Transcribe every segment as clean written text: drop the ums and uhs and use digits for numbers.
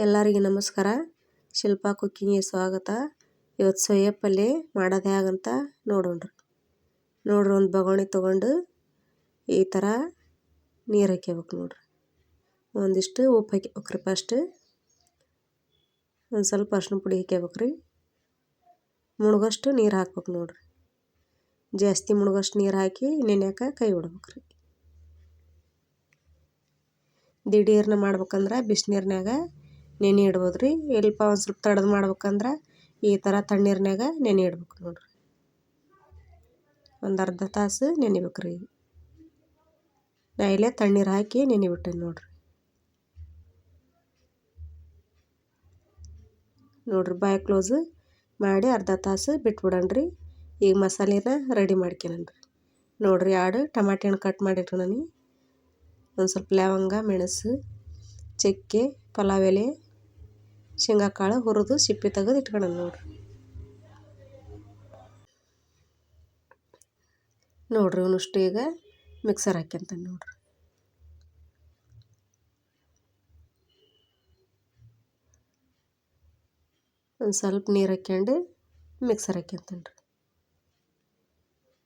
ಎಲ್ಲರಿಗೂ ನಮಸ್ಕಾರ. ಶಿಲ್ಪಾ ಕುಕ್ಕಿಂಗ್ಗೆ ಸ್ವಾಗತ. ಇವತ್ತು ಸೊಯ್ಯ ಪಲ್ಯ ಮಾಡೋದು ಹೇಗಂತ ನೋಡೋಣ್ರಿ. ನೋಡ್ರಿ, ಒಂದು ಬಗೋಣಿ ತೊಗೊಂಡು ಈ ಥರ ನೀರು ಹಾಕ್ಕೋಬೇಕು ನೋಡ್ರಿ. ಒಂದಿಷ್ಟು ಉಪ್ಪು ಹಾಕ್ಕೋಬೇಕ್ರಿ. ಫಸ್ಟ್ ಒಂದು ಸ್ವಲ್ಪ ಅರಿಶಿನ ಪುಡಿ ಹಾಕ್ಕೋಬೇಕ್ರಿ. ಮುಳುಗಷ್ಟು ನೀರು ಹಾಕ್ಬೇಕು ನೋಡ್ರಿ. ಜಾಸ್ತಿ ಮುಳುಗಷ್ಟು ನೀರು ಹಾಕಿ ನೆನೆಯೋಕೆ ಕೈ ಬಿಡ್ಬೇಕ್ರಿ. ದಿಢೀರ್ನ ಮಾಡ್ಬೇಕಂದ್ರೆ ಬಿಸಿನೀರ್ನಾಗ ನೆನೆ ಇಡ್ಬೋದ್ರಿ. ಇಲ್ಪ ಒಂದು ಸ್ವಲ್ಪ ತಡದು ಮಾಡ್ಬೇಕಂದ್ರೆ ಈ ಥರ ತಣ್ಣೀರ್ನಾಗ ನೆನೆ ಇಡ್ಬೇಕು ನೋಡ್ರಿ. ಒಂದು ಅರ್ಧ ತಾಸು ನೆನಿಬೇಕ್ರಿ. ನಾ ಇಲ್ಲೇ ತಣ್ಣೀರು ಹಾಕಿ ನೆನೆಬಿಟ್ಟೆ ನೋಡ್ರಿ. ಬಾಯಿ ಕ್ಲೋಸ್ ಮಾಡಿ ಅರ್ಧ ತಾಸು ಬಿಟ್ಬಿಡಣ್ರಿ. ಈಗ ಮಸಾಲೆನ ರೆಡಿ ಮಾಡ್ಕೊಳನ್ರಿ. ನೋಡ್ರಿ, 2 ಟಮಾಟೆ ಹಣ್ಣು ಕಟ್ ಮಾಡಿಟ್ಕೊಳನಿ. ಒಂದು ಸ್ವಲ್ಪ ಲವಂಗ, ಮೆಣಸು, ಚಕ್ಕೆ, ಪಲಾವ್ ಎಲೆ, ಶೇಂಗಾ ಕಾಳು ಹುರಿದು ಸಿಪ್ಪೆ ತೆಗೆದು ಇಟ್ಕೊಳ್ಳೋಣ ನೋಡ್ರಿ. ಇವನಷ್ಟು ಈಗ ಮಿಕ್ಸರ್ ಹಾಕ್ಯಂತಾನೆ ನೋಡ್ರಿ. ಒಂದು ಸ್ವಲ್ಪ ನೀರು ಹಾಕ್ಯಂಡು ಮಿಕ್ಸರ್ ಹಾಕ್ಯಂತಾನೆ ರೀ.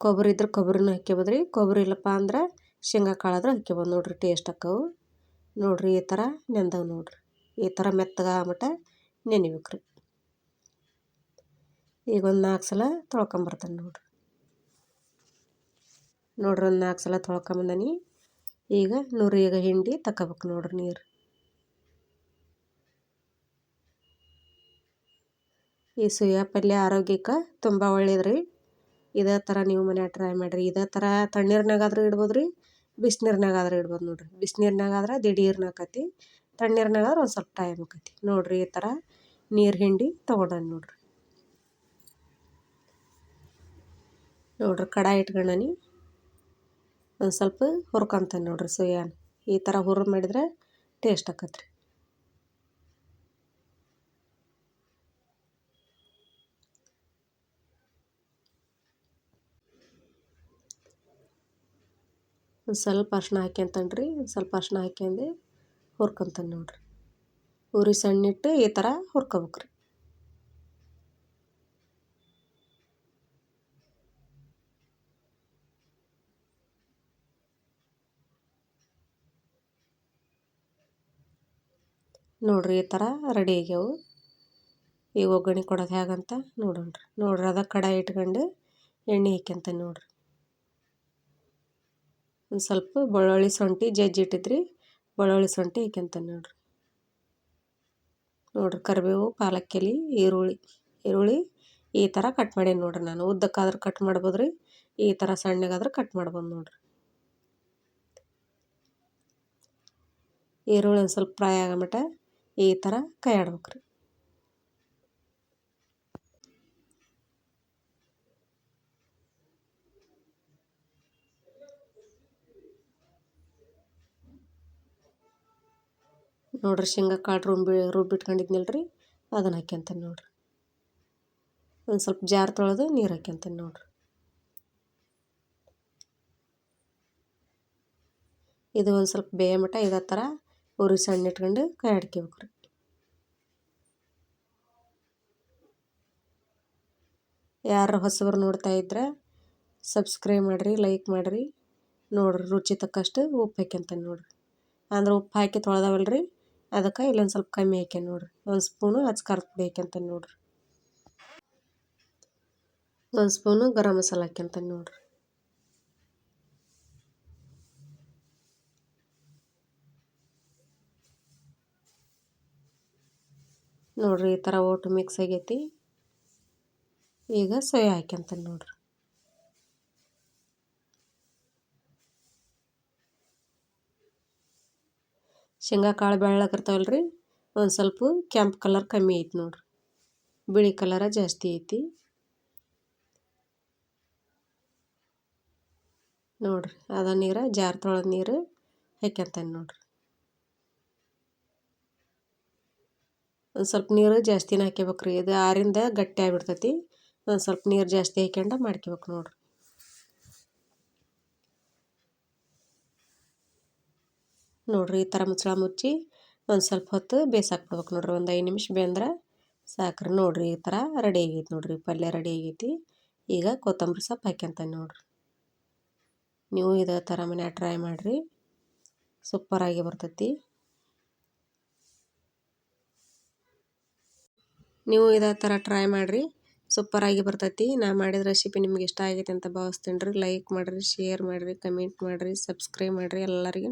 ಕೊಬ್ಬರಿ ಇದ್ರೆ ಕೊಬ್ಬರಿನೂ ಹಾಕ್ಕೋಬೋದ್ರಿ. ಕೊಬ್ಬರಿ ಇಲ್ಲಪ್ಪ ಅಂದ್ರೆ ಶೇಂಗಾ ಕಾಳಾದ್ರೆ ಹಾಕ್ಕೋಬೋದು ನೋಡ್ರಿ. ಟೇಸ್ಟ್ ಆಕ್ಕವು ನೋಡ್ರಿ. ಈ ಥರ ನೆಂದವು ನೋಡ್ರಿ. ಈ ಥರ ಮೆತ್ತಗೆ ಆಗ್ಬಿಟ್ಟ ನೆನಿಬೇಕ್ರಿ. ಈಗ ಒಂದು 4 ಸಲ ತೊಳ್ಕೊಂಬರ್ತಾನೆ ನೋಡ್ರಿ. ಒಂದು 4 ಸಲ ತೊಳ್ಕೊಂಬಂದನಿ. ಈಗ ನುರಿಯಾಗ ಹಿಂಡಿ ತಗೋಬೇಕು ನೋಡ್ರಿ ನೀರು. ಈ ಸೊಯ್ಯ ಪಲ್ಯ ಆರೋಗ್ಯಕ್ಕೆ ತುಂಬ ಒಳ್ಳೇದ್ರಿ. ಇದೇ ಥರ ನೀವು ಮನ್ಯಾಗ ಟ್ರೈ ಮಾಡಿರಿ. ಇದೇ ಥರ ತಣ್ಣೀರ್ನಾಗಾದ್ರೂ ಇಡ್ಬೋದ್ರಿ, ಬಿಸಿನೀರ್ನಾಗಾದ್ರೂ ಇಡ್ಬೋದು ನೋಡ್ರಿ. ಬಿಸಿನೀರ್ನಾಗಾದ್ರೆ ದಿಢೀರ್ನ ಆಕತಿ, ತಣ್ಣೀರ್ನಾಗಾದ್ರೆ ಒಂದು ಸ್ವಲ್ಪ ಟೈಮ್ ಆಕತಿ ನೋಡ್ರಿ. ಈ ಥರ ನೀರು ಹಿಂಡಿ ತೊಗೊಂಡಾನೆ ನೋಡ್ರಿ. ಕಡಾಯಿ ಇಟ್ಕೊಂಡನಿ. ಒಂದು ಸ್ವಲ್ಪ ಹುರ್ಕೊಂತಾನೆ ನೋಡ್ರಿ ಸೊಯ್ಯಾನ. ಈ ಥರ ಹುರಿದು ಮಾಡಿದ್ರೆ ಟೇಸ್ಟ್ ಆಕತ್ರಿ. ಒಂದು ಸ್ವಲ್ಪ ಅರಿಶಿನ ಹಾಕ್ಯಂತಾನೆ ರೀ. ಒಂದು ಸ್ವಲ್ಪ ಅರಿಶಿನ ಹಾಕ್ಯಂಡು ಹುರ್ಕೊಂತಾನೆ ನೋಡ್ರಿ. ಉರಿ ಸಣ್ಣಿಟ್ಟು ಈ ಥರ ಹುರ್ಕೋಬೇಕ್ರಿ. ನೋಡ್ರಿ, ಈ ಥರ ರೆಡಿ ಆಗ್ಯಾವು. ಈಗ ಒಗ್ಗರಣೆ ಕೊಡೋದು ಹೇಗಂತ ನೋಡ್ರಿ. ಅದ ಕಡಾಯಿ ಇಟ್ಕೊಂಡು ಎಣ್ಣೆ ಹಾಕ್ಯಂತಾನೆ ನೋಡ್ರಿ. ಒಂದು ಸ್ವಲ್ಪ ಬೆಳ್ಳುಳ್ಳಿ ಶುಂಠಿ ಜಜ್ಜಿಟ್ಟಿದ್ರಿ, ಬೆಳ್ಳುಳ್ಳಿ ಶುಂಠಿ ಹಾಕ್ಯಂತಾನೆ ನೋಡ್ರಿ. ಕರಿಬೇವು, ಪಾಲಕ್ ಎಲೆ, ಈರುಳ್ಳಿ ಈ ಥರ ಕಟ್ ಮಾಡೇನಿ ನೋಡ್ರಿ. ನಾನು ಉದ್ದಕ್ಕಾದ್ರೆ ಕಟ್ ಮಾಡ್ಬೋದ್ರಿ, ಈ ಥರ ಸಣ್ಣಗಾದ್ರೆ ಕಟ್ ಮಾಡ್ಬೋದು ನೋಡ್ರಿ. ಈರುಳ್ಳಿ ಒಂದು ಸ್ವಲ್ಪ ಫ್ರೈ ಆಗಮಟ ಈ ಥರ ಕೈ ಆಡ್ಬೇಕ್ರಿ. ನೋಡ್ರಿ, ಶೇಂಗಾ ಕಾಳು ರುಬ್ಬಿಟ್ಕೊಂಡಿದ್ನಲ್ರಿ, ಅದನ್ನು ಹಾಕ್ಯಂತಾನೆ ನೋಡ್ರಿ. ಒಂದು ಸ್ವಲ್ಪ ಜಾರ್ ತೊಳೆದು ನೀರು ಹಾಕ್ಯಂತಾನೆ ನೋಡ್ರಿ. ಇದು ಒಂದು ಸ್ವಲ್ಪ ಬೇಯ ಮಟ ಇದೇ ಥರ ಉರಿ ಸಣ್ಣ ಇಟ್ಕೊಂಡು ಕೈ ಆಡ್ಕೋಬೇಕ್ರಿ. ಯಾರು ಹೊಸಬರು ನೋಡ್ತಾ ಇದ್ರೆ ಸಬ್ಸ್ಕ್ರೈಬ್ ಮಾಡಿರಿ, ಲೈಕ್ ಮಾಡಿರಿ ನೋಡ್ರಿ. ರುಚಿ ತಕ್ಕಷ್ಟು ಉಪ್ಪು ಹಾಕ್ಯಂತಾನೆ ನೋಡ್ರಿ. ಅಂದ್ರೆ ಉಪ್ಪು ಹಾಕಿ ತೊಳೆದವಲ್ರಿ, ಅದಕ್ಕೆ ಇಲ್ಲೊಂದು ಸ್ವಲ್ಪ ಕಮ್ಮಿ ಹಾಕ್ಯಾನ ನೋಡ್ರಿ. ಒಂದು ಸ್ಪೂನು ಖಾರದ ಪುಡಿ ಹಾಕ್ಯಂತಾನೆ ನೋಡ್ರಿ. ಒಂದು ಸ್ಪೂನು ಗರಂ ಮಸಾಲ ಹಾಕ್ಯಂತಾನೆ ನೋಡ್ರಿ. ಈ ಥರ ಒಟ್ಟು ಮಿಕ್ಸ್ ಆಗೈತಿ. ಈಗ ಸೋಯಾ ಹಾಕ್ಯಂತಾನೆ ನೋಡ್ರಿ. ಶೇಂಗಾ ಕಾಳು ಬೆಳ್ಳಗಿರ್ತಾವಲ್ರಿ, ಒಂದು ಸ್ವಲ್ಪ ಕೆಂಪು ಕಲರ್ ಕಮ್ಮಿ ಐತಿ ನೋಡ್ರಿ. ಬಿಳಿ ಕಲರ ಜಾಸ್ತಿ ಐತಿ ನೋಡ್ರಿ. ಅದ ನೀರು ಜಾರ್ ತೊಳೆದ ನೀರು ಹಾಕ್ಯಂತಾನೆ ನೋಡ್ರಿ. ಒಂದು ಸ್ವಲ್ಪ ನೀರು ಜಾಸ್ತಿನೇ ಹಾಕ್ಕೋಬೇಕ್ರಿ. ಇದು ಆರಿಂದ ಗಟ್ಟಿ ಆಗಿಬಿಡ್ತೈತಿ. ಒಂದು ಸ್ವಲ್ಪ ನೀರು ಜಾಸ್ತಿ ಹಾಕ್ಯಂಡು ಮಾಡ್ಕೋಬೇಕು ನೋಡ್ರಿ. ಈ ಥರ ಮುಚ್ಚಳ ಮುಚ್ಚಿ ಒಂದು ಸ್ವಲ್ಪ ಹೊತ್ತು ಬೇಯಿಸಾಕ್ಬಿಡ್ಬೇಕು ನೋಡ್ರಿ. ಒಂದು 5 ನಿಮಿಷ ಬೆಂದ್ರೆ ಸಾಕ್ರಿ. ನೋಡಿರಿ ಈ ಥರ ರೆಡಿ ಆಗೈತೆ ನೋಡಿರಿ, ಪಲ್ಯ ರೆಡಿ ಆಗೈತಿ. ಈಗ ಕೊತ್ತಂಬರಿ ಸೊಪ್ಪು ಹಾಕ್ಯಂತಾನೆ ನೋಡಿರಿ. ನೀವು ಇದೇ ಥರ ಮನ್ಯಾಗ ಟ್ರೈ ಮಾಡಿರಿ, ಸೂಪರಾಗಿ ಬರ್ತೈತಿ. ನೀವು ಇದೇ ಥರ ಟ್ರೈ ಮಾಡಿರಿ, ಸೂಪರಾಗಿ ಬರ್ತೈತಿ. ನಾ ಮಾಡಿದ ರೆಸಿಪಿ ನಿಮ್ಗೆ ಇಷ್ಟ ಆಗೈತೆ ಅಂತ ಭಾವಿಸ್ತೀನಿ ರೀ. ಲೈಕ್ ಮಾಡಿರಿ, ಶೇರ್ ಮಾಡಿರಿ, ಕಮೆಂಟ್ ಮಾಡಿರಿ, ಸಬ್ಸ್ಕ್ರೈಬ್ ಮಾಡಿರಿ ಎಲ್ಲರಿಗೂ.